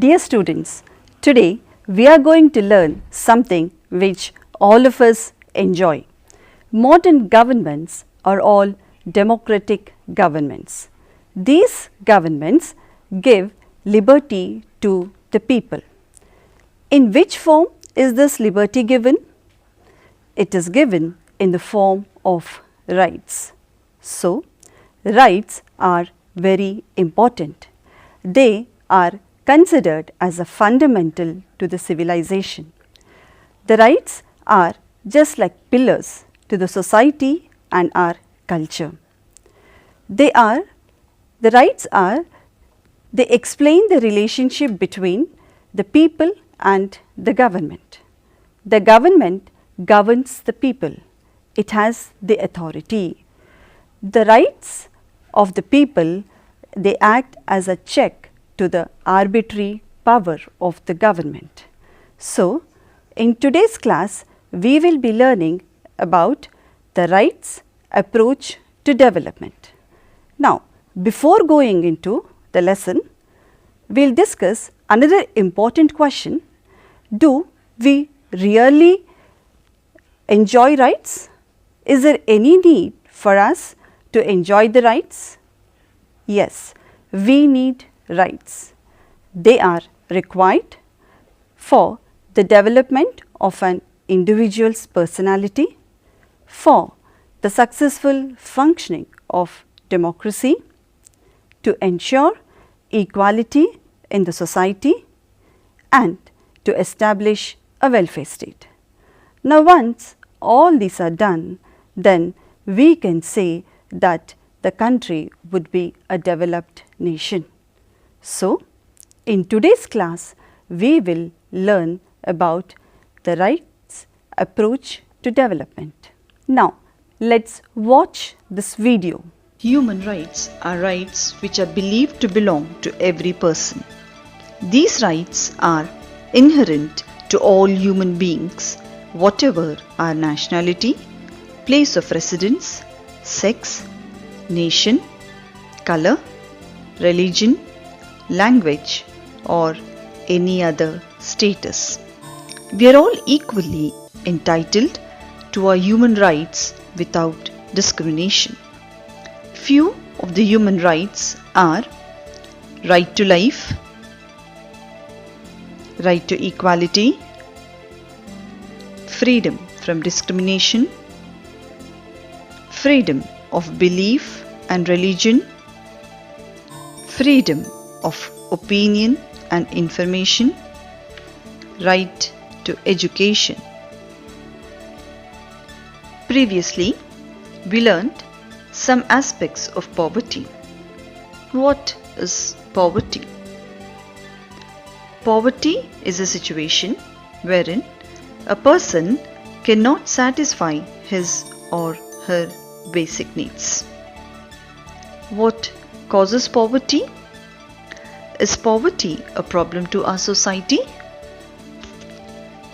Dear students, today we are going to learn something which all of us enjoy. Modern governments are all democratic governments. These governments give liberty to the people. In which form is this liberty given? It is given in the form of rights. So, rights are very important. They are considered as a fundamental to the civilization. The rights are just like pillars to the society and our culture. They explain the relationship between the people and the government. The government governs the people. It has the authority. The rights of the people, they act as a check to the arbitrary power of the government. So, in today's class, we will be learning about the rights approach to development. Now, before going into the lesson, we will discuss another important question. Do we really enjoy rights? Is there any need for us to enjoy the rights? Yes, we need rights. They are required for the development of an individual's personality, for the successful functioning of democracy, to ensure equality in the society, and to establish a welfare state. Now, once all these are done, then we can say that the country would be a developed nation. So, in today's class, we will learn about the rights approach to development. Now, let's watch this video. Human rights are rights which are believed to belong to every person. These rights are inherent to all human beings, whatever our nationality, place of residence, sex, nation, color, religion, language, or any other status. We are all equally entitled to our human rights without discrimination. Few of the human rights are right to life, right to equality, freedom from discrimination, freedom of belief and religion, freedom of opinion and information, right to education. Previously, we learned some aspects of poverty. What is poverty? Poverty is a situation wherein a person cannot satisfy his or her basic needs. What causes poverty? Is poverty a problem to our society?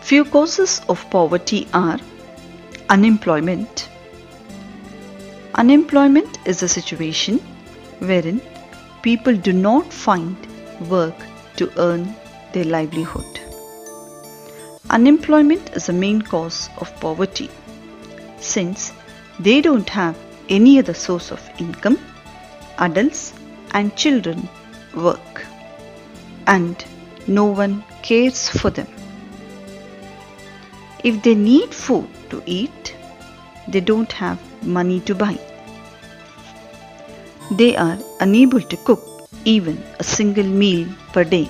Few causes of poverty are unemployment. Unemployment is a situation wherein people do not find work to earn their livelihood. Unemployment is a main cause of poverty since they don't have any other source of income. Adults and children work and no one cares for them. If they need food to eat, they don't have money to buy. They are unable to cook even a single meal per day.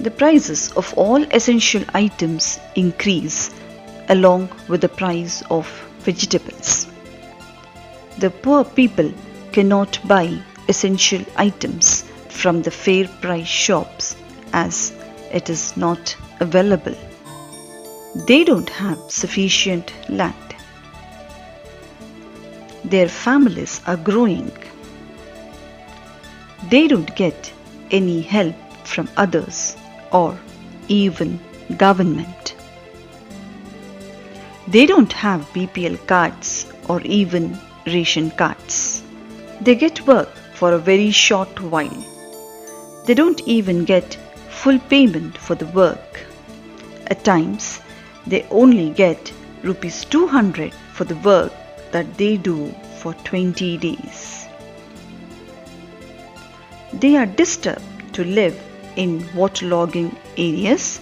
The prices of all essential items increase along with the price of vegetables. The poor people cannot buy essential items from the fair price shops as it is not available. They don't have sufficient land. Their families are growing. They don't get any help from others or even government. They don't have BPL cards or even ration cards. They get work for a very short while. They don't even get full payment for the work. At times, they only get rupees 200 for the work that they do for 20 days. They are disturbed to live in waterlogging areas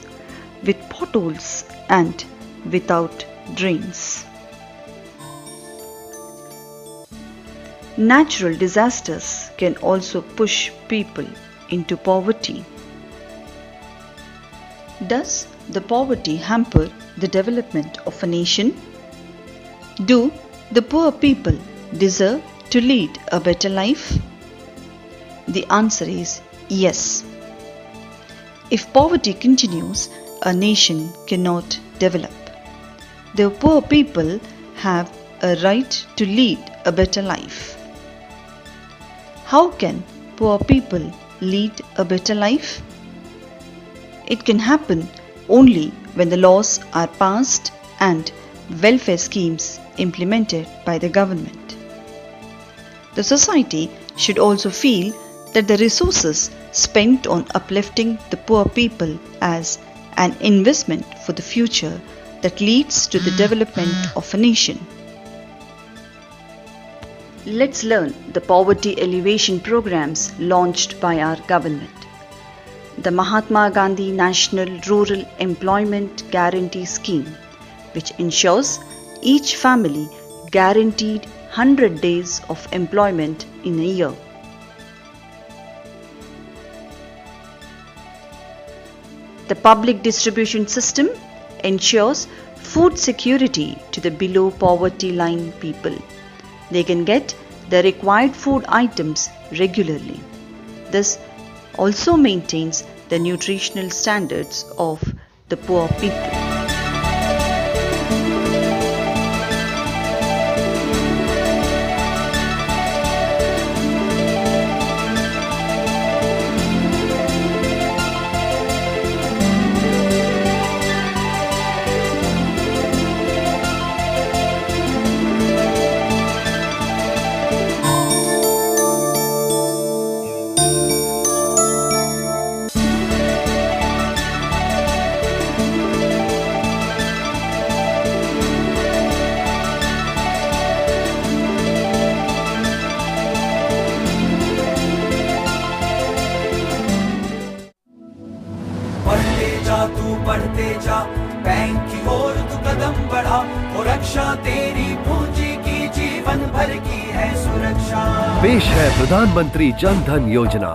with potholes and without drains. Natural disasters can also push people into poverty. Does the poverty hamper the development of a nation? Do the poor people deserve to lead a better life? The answer is yes. If poverty continues, a nation cannot develop. The poor people have a right to lead a better life. How can poor people lead a better life? It can happen only when the laws are passed and welfare schemes implemented by the government. The society should also feel that the resources spent on uplifting the poor people as an investment for the future that leads to the development of a nation. Let's learn the poverty alleviation programs launched by our government. The Mahatma Gandhi National Rural Employment Guarantee Scheme, which ensures each family guaranteed 100 days of employment in a year. The public distribution system ensures food security to the below poverty line people. They can get the required food items regularly. This also maintains the nutritional standards of the poor people. तू बढ़ते जा, bank की ओर तू कदम बढ़ा, और रक्षा तेरी पूंजी की जीवन भर की है सुरक्षा। पेश है प्रधानमंत्री जन धन योजना।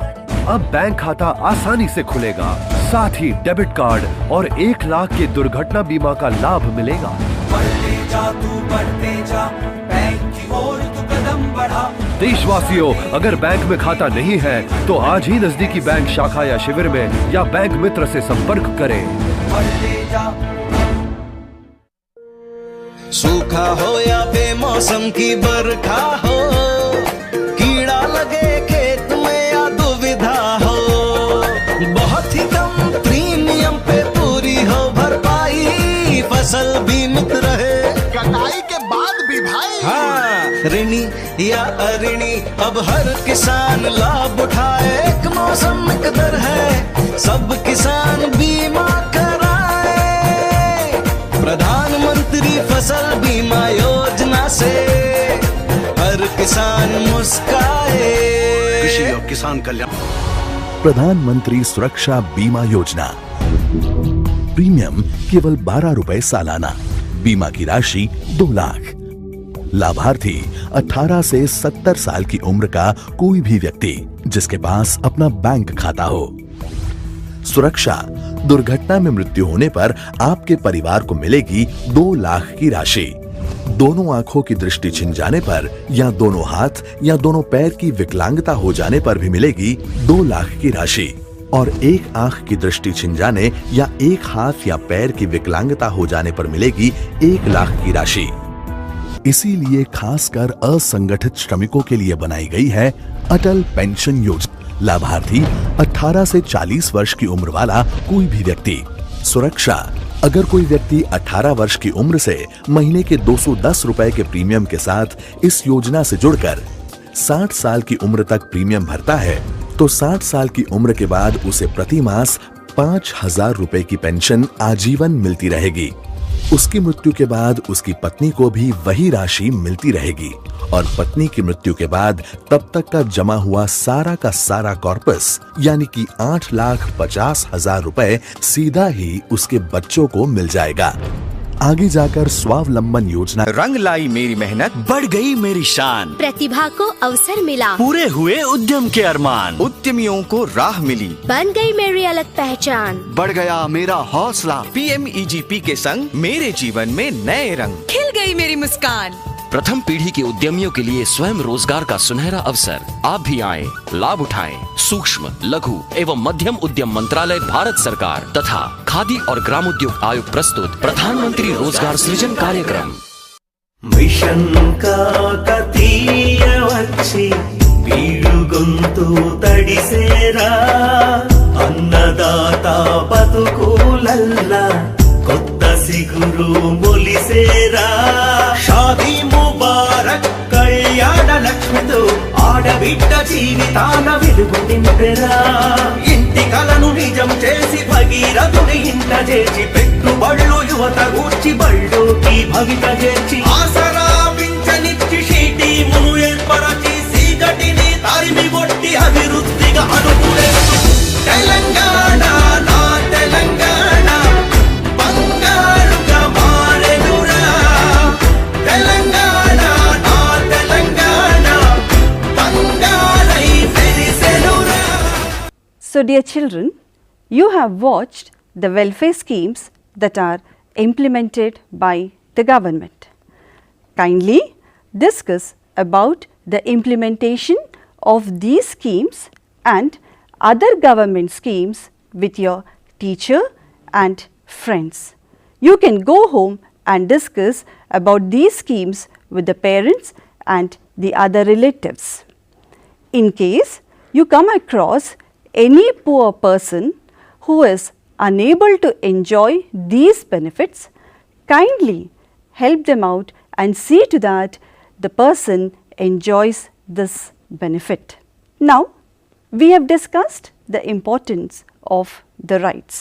अब बैंक खाता आसानी से खुलेगा, साथ ही डेबिट कार्ड और 1 लाख के दुर्घटना बीमा का लाभ मिलेगा। बढ़ते जा तू बढ़ते जा, बैंक की ओर तू कदम बढ़ा। देशवासियों, अगर बैंक में खाता नहीं है तो आज ही नजदीकी बैंक शाखा या शिविर में या बैंक मित्र से संपर्क करें। बढ़ते जा। सूखा हो या बेमौसम की बरखा हो, कीड़ा लगे खेत में या दुविधा हो, बहुत ही कम प्रीमियम पे पूरी हो भरपाई, फसल बीमित रहे कटाई के बाद भी भाई। हाँ, ऋणी या अऋणी अब हर किसान लाभ उठाए, एक मौसम एक दर है, सब किसान बीमा कराए। प्रधानमंत्री फसल बीमा योजना से हर किसान मुस्काए। कृषि और किसान कल्याण। प्रधानमंत्री सुरक्षा बीमा योजना। प्रीमियम केवल 12 रुपए सालाना, बीमा की राशि 2 लाख। लाभार्थी 18 से 70 साल की उम्र का कोई भी व्यक्ति जिसके पास अपना बैंक खाता हो। सुरक्षा, दुर्घटना में मृत्यु होने पर आपके परिवार को मिलेगी 2 लाख की राशि। दोनों आंखों की दृष्टि छिन जाने पर या दोनों हाथ या दोनों पैर की विकलांगता हो जाने पर भी मिलेगी 2 लाख की राशि। और एक आंख की दृष्टि छिन जाने या एक हाथ या पैर की विकलांगता हो जाने पर मिलेगी 1 लाख की राशि। इसीलिए खासकर असंगठित श्रमिकों के लिए बनाई गई है अटल पेंशन योजना। लाभार्थी 18 से 40 वर्ष की उम्र वाला कोई भी व्यक्ति। सुरक्षा, अगर कोई व्यक्ति 18 वर्ष की उम्र से महीने के 210 रुपए के प्रीमियम के साथ इस योजना से जुड़कर 60 साल की उम्र तक प्रीमियम भरता है तो 60 साल की उम्र के बाद उसे प्रति मास 5,000 रुपए की पेंशन आजीवन मिलती रहेगी। उसकी मृत्यु के बाद उसकी पत्नी को भी वही राशि मिलती रहेगी और पत्नी की मृत्यु के बाद तब तक का जमा हुआ सारा का सारा कॉर्पस यानी कि 8,50,000 रुपए सीधा ही उसके बच्चों को मिल जाएगा। आगे जाकर स्वावलंबन योजना रंग लाई मेरी मेहनत, बढ़ गई मेरी शान, प्रतिभा को अवसर मिला, पूरे हुए उद्यम के अरमान, उद्यमियों को राह मिली, बन गई मेरी अलग पहचान, बढ़ गया मेरा हौसला, PMEGP के संग मेरे जीवन में नए रंग, खिल गई मेरी मुस्कान। प्रथम पीढ़ी के उद्यमियों के लिए स्वयं रोजगार का सुनहरा अवसर। आप भी आएं, लाभ उठाएं। सूक्ष्म, लघु एवं मध्यम उद्यम मंत्रालय, भारत सरकार तथा खादी और ग्रामोद्योग आयोग प्रस्तुत प्रधानमंत्री रोजगार सृजन कार्यक्रम। मिशन काकतीय వచ్చి వీడు గొంతు తడిసేరా అన్నదాత బతుకులల్లా కొత్త సిగురు మొలిసేరా షాదీ ముబారక్ కళ్యాణ లక్ష్మితో ఆడబిడ్డ జీవితాన వెలుగు నింపెరా ఇంటి కలను నిజం చేసి భగీరథుని ఇంట చేర్చి పెట్టుబడులు యువత గూర్చి బళ్ళోకి భవిత చేర్చి ఆసరా పింఛనిచ్చి షీటీమును ఏర్పరచి సీకటిని తరిమి కొట్టి అభివృద్ధిగా అడుగులేస్తూ తెలంగాణ నా తెలంగాణ బంగారుగా మారెనురా తెలంగాణ నా Telangana బంగారై వెలిసెనురా. So dear children, you have watched the welfare schemes that are implemented by the government. Kindly discuss about the implementation of these schemes and other government schemes with your teacher and friends. You can go home and discuss about these schemes with the parents and the other relatives. In case you come across any poor person who is unable to enjoy these benefits, kindly help them out and see to that the person enjoys this benefit. Now, we have discussed the importance of the rights.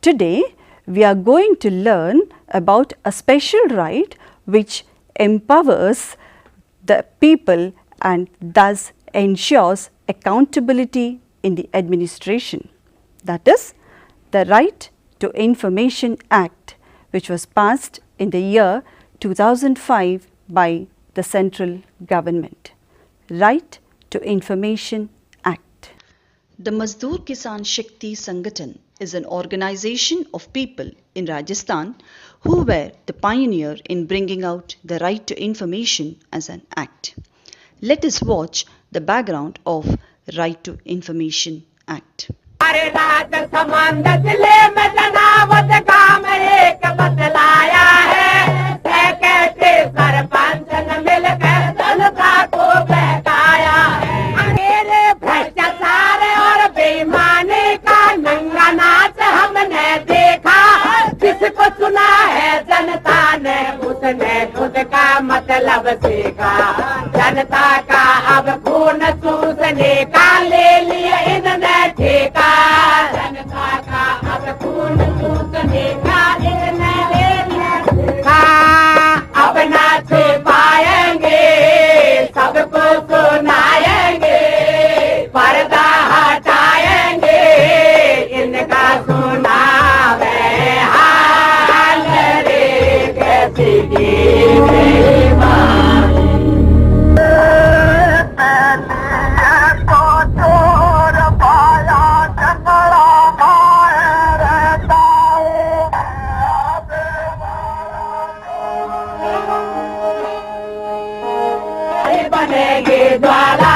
Today, we are going to learn about a special right which empowers the people and thus ensures accountability in the administration. That is the Right to Information Act, which was passed in the year 2005 by the central government. Right to Information Act. The Mazdoor Kisan Shakti Sangathan is an organization of people in Rajasthan who were the pioneer in bringing out the right to information as an act. Let us watch the background of Right to Information Act. जिसको सुना है जनता ने उसने खुद का मतलब सीखा। जनता का अब खून चूसने का ले लिया इन्होंने ठेका। जनता का अब खून चूसने का इन्होंने ले लिया ठेका। अब ना छिपाएंगे सबको सुनाएंगे, पर्दा हटाएंगे इनका सुनावे बनेगी ज्वाला।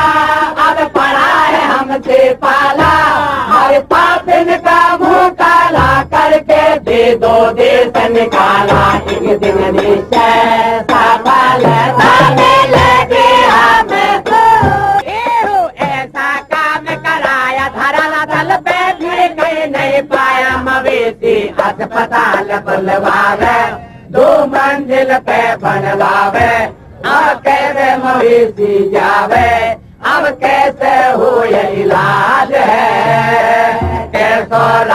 अब पड़ा है हमसे पाला, हर पापिन का मुँह काला करके दे दो देश निकाला। एक दिन निश्चय सफल होने लगे हमको। ऐसा काम कराया धराला दल पे भी कहीं नहीं पाया। मवेशी अस्पताल बुलवावे, 2 मंजिल पे बनवावे। अब कैसे मवेशी जावे, अब कैसे हो ये इलाज।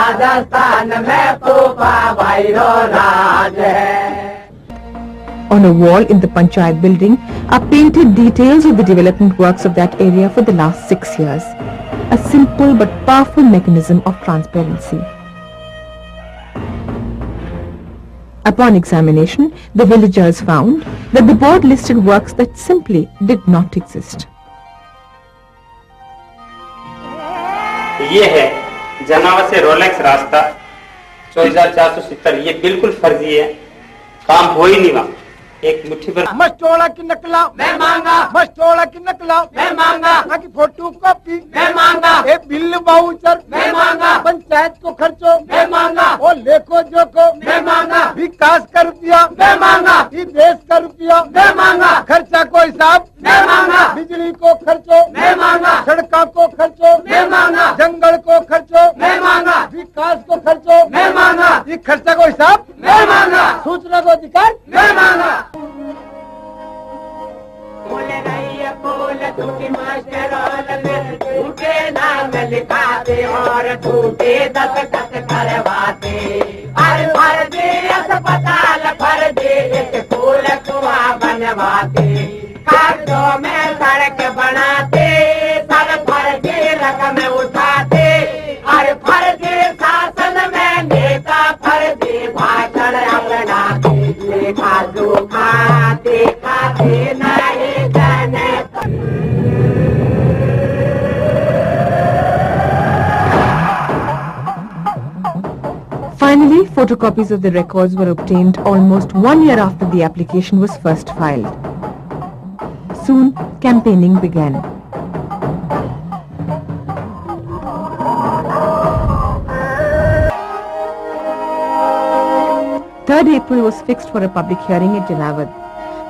राजस्थान में फूफा भैरो राज है। On a wall in the Panchayat building are painted details of the development works of that area for the last 6 years. A simple but powerful mechanism of transparency. Upon examination, the villagers found that the board listed works that simply did not exist. ये है जनावर से Rolex रास्ता 2470, ये बिल्कुल फर्जी है, काम हो ही नहीं वहाँ। एक मुट्ठी भर मस्टोला की नकला मैं मांगा, मस्टोला की नकला मैं मांगा, की फोटो कॉपी मैं मांगा, ए बिल वाउचर मैं मांगा, पंचायत को खर्चो मैं मांगा, और लेखो जो को मैं मांगा, विकास का रुपया मैं मांगा, ये देश का रुपया मैं मांगा, खर्चा को हिसाब मैं मांगा, बिजली को खर्चो मैं मांगा, सड़कों को खर्चो मैं मांगा, जंगल को खर्चो मैं मांगा, विकास को खर्चो मैं मांगा, ये खर्चा को हिसाब मैं मांगा, सूचना को अधिकार मैं मांगा। बोले रही बोले झूठी मास्टरों में झूठे नाम लिखाते और झूठे दस्तखत करवाते। हर फर्जी अस्पताल फर्जी स्कूल कुआं बनवाते, कागजों में सड़क बनाते, सर फर्जी रकम उठाते, हर फर्जी शासन में नेता फर्जी भाषण अपनाते, लेखा जोखा दिखाते नहीं जाने। Finally, photocopies of the records were obtained almost 1 year after the application was first filed. Soon, campaigning began. April was fixed for a public hearing at Janavad.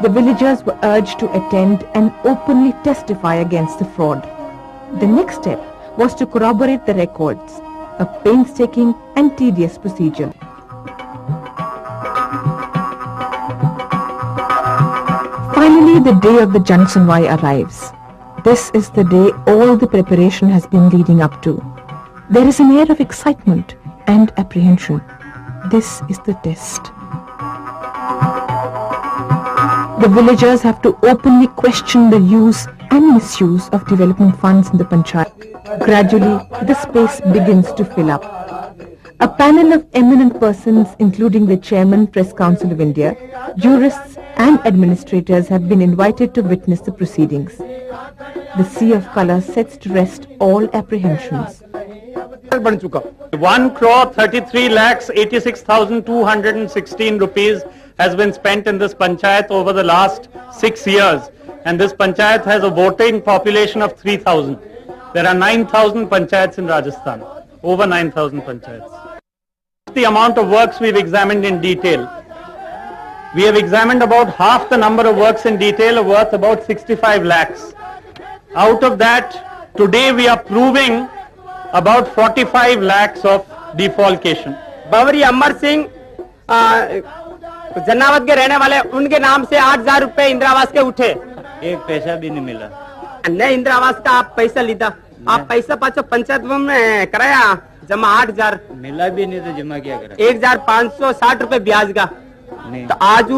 The villagers were urged to attend and openly testify against the fraud. The next step was to corroborate the records, a painstaking and tedious procedure. Finally, the day of the Jansanwai arrives. This is the day all the preparation has been leading up to. There is an air of excitement and apprehension. This is the test. The villagers have to openly question the use and misuse of development funds in the Panchayat. Gradually, the space begins to fill up. A panel of eminent persons, including the Chairman, Press Council of India, jurists and administrators have been invited to witness the proceedings. The sea of colour sets to rest all apprehensions. 1,33,86,216 rupees has been spent in this panchayat over the last 6 years, and this panchayat has a voting population of 3,000. There are 9,000 panchayats in Rajasthan, over 9,000 panchayats. The amount of works we've examined in detail. We have examined about half the number of works in detail worth about 65 lakhs. Out of that, today we are proving about 45 lakhs of defalcation. बावरी अमर सिंह जनावत के रहने वाले, उनके नाम से 8,000 रुपए इंदिरा आवास के उठे, एक पैसा भी नहीं मिला। नहीं इंदिरा आवास का आप पैसा लीधा, आप पैसा पाचो पंचायत में कराया जमा 8,000 मिला भी नहीं तो जमा क्या करा? 1,560 रुपए ब्याज का। तो आज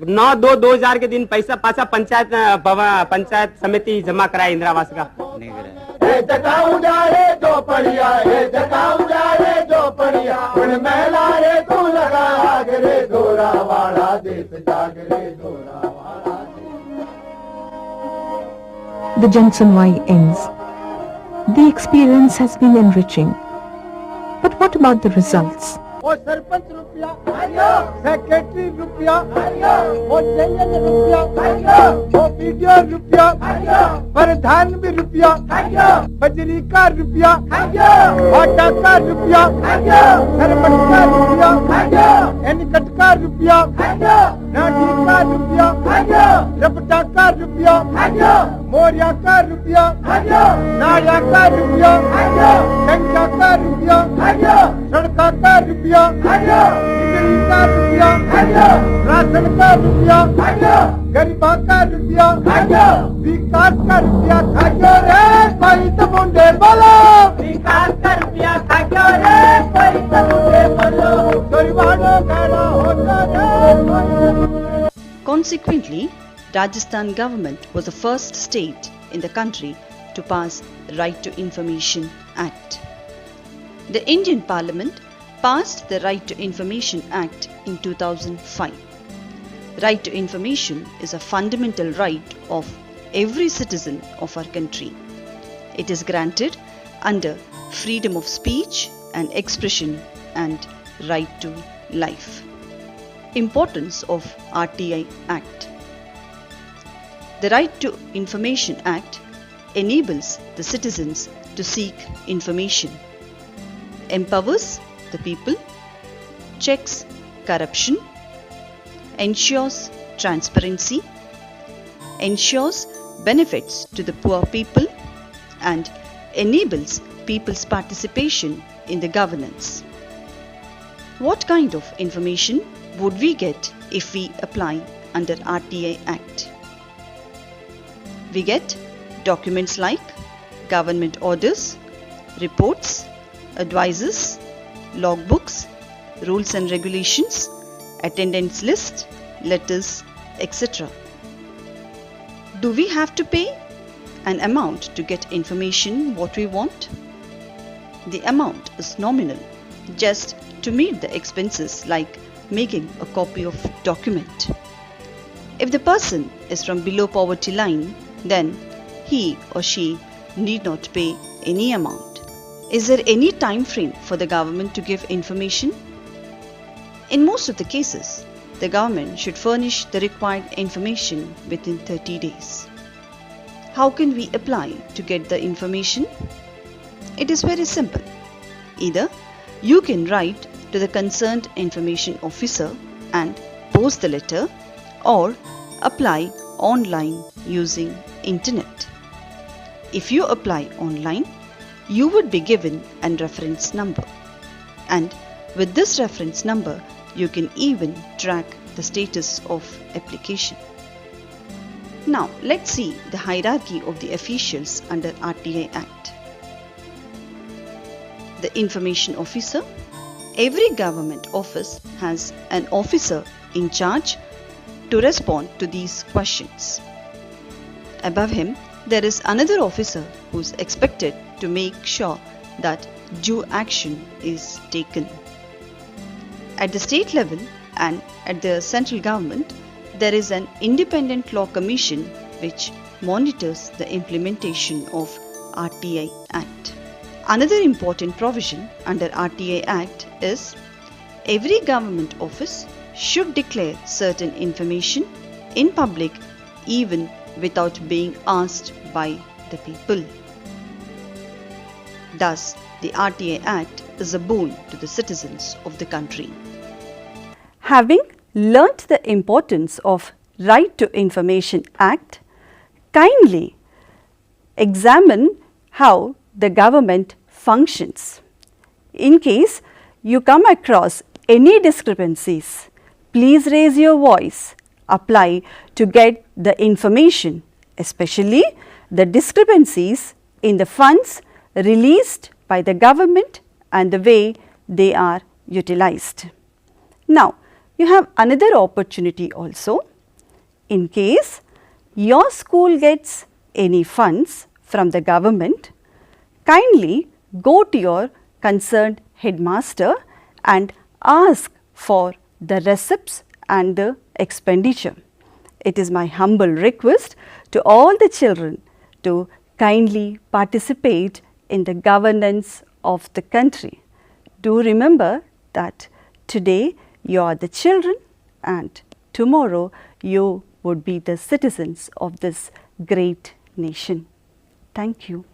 9/2/2000 के दिन पैसा पाचा पंचायत समिति जमा कराया इंदिरा आवास का नहीं कराया। जगाऊ जा रे जो पड़िया, जगाऊ जा रे जो पड़िया, उन महिला रे तू लगा आग रे दोरा वाला देश जाग रे दोरा वाला। The Jansanwai ends. The experience has been enriching. But what about the results? वो सरपंच रुपया, सेक्रेटरी रुपया, वो जैन रुपया, वो वीडियो रुपया, प्रधान भी रुपया, बजरी का रुपया, आटा का रुपया, सरपंच का रुपया, एनकट का रुपया, नाडी का रुपया, रपटा का रुपया, मोरिया का रुपया, नाया का रुपया, गंगा का रुपया, सड़का का रुपया, बिजली का रुपया, राशन का रुपया, गरीबा का रुपया, विकास का रुपया खाइयो रे, कोई तो मुंडे बोलो, विकास का रुपया खाइयो रे। Consequently, Rajasthan government was the first state in the country to pass Right to Information Act. The Indian Parliament passed the Right to Information Act in 2005. Right to information is a fundamental right of every citizen of our country. It is granted under freedom of speech and expression and right to life. Importance of RTI Act. The Right to Information Act enables the citizens to seek information, empowers the people, checks corruption, ensures transparency, ensures benefits to the poor people, and enables people's participation in the governance. What kind of information would we get if we apply under RTI Act? We get documents like government orders, reports, advices, logbooks, rules and regulations, attendance list, letters, etc. Do we have to pay an amount to get information what we want? The amount is nominal, just to meet the expenses like making a copy of document. If the person is from below poverty line, then he or she need not pay any amount. Is there any time frame for the government to give information? In most of the cases, the government should furnish the required information within 30 days. How can we apply to get the information? It is very simple. Either you can write to the concerned information officer and post the letter, or apply online using internet. If you apply online, you would be given a reference number, and with this reference number you can even track the status of application. Now let's see the hierarchy of the officials under RTI Act. The information officer. Every government office has an officer in charge to respond to these questions. Above him, there is another officer who is expected to make sure that due action is taken. At the state level and at the central government, there is an independent law commission which monitors the implementation of RTI Act. Another important provision under RTI Act is every government office should declare certain information in public even without being asked by the people. Thus, the RTI Act is a boon to the citizens of the country. Having learnt the importance of Right to Information Act, kindly examine how the government functions. In case you come across any discrepancies, please raise your voice, apply to get the information, especially the discrepancies in the funds released by the government and the way they are utilized. Now, you have another opportunity also. In case your school gets any funds from the government, kindly go to your concerned headmaster and ask for the receipts and the expenditure. It is my humble request to all the children to kindly participate in the governance of the country. Do remember that today you are the children and tomorrow you would be the citizens of this great nation. Thank you.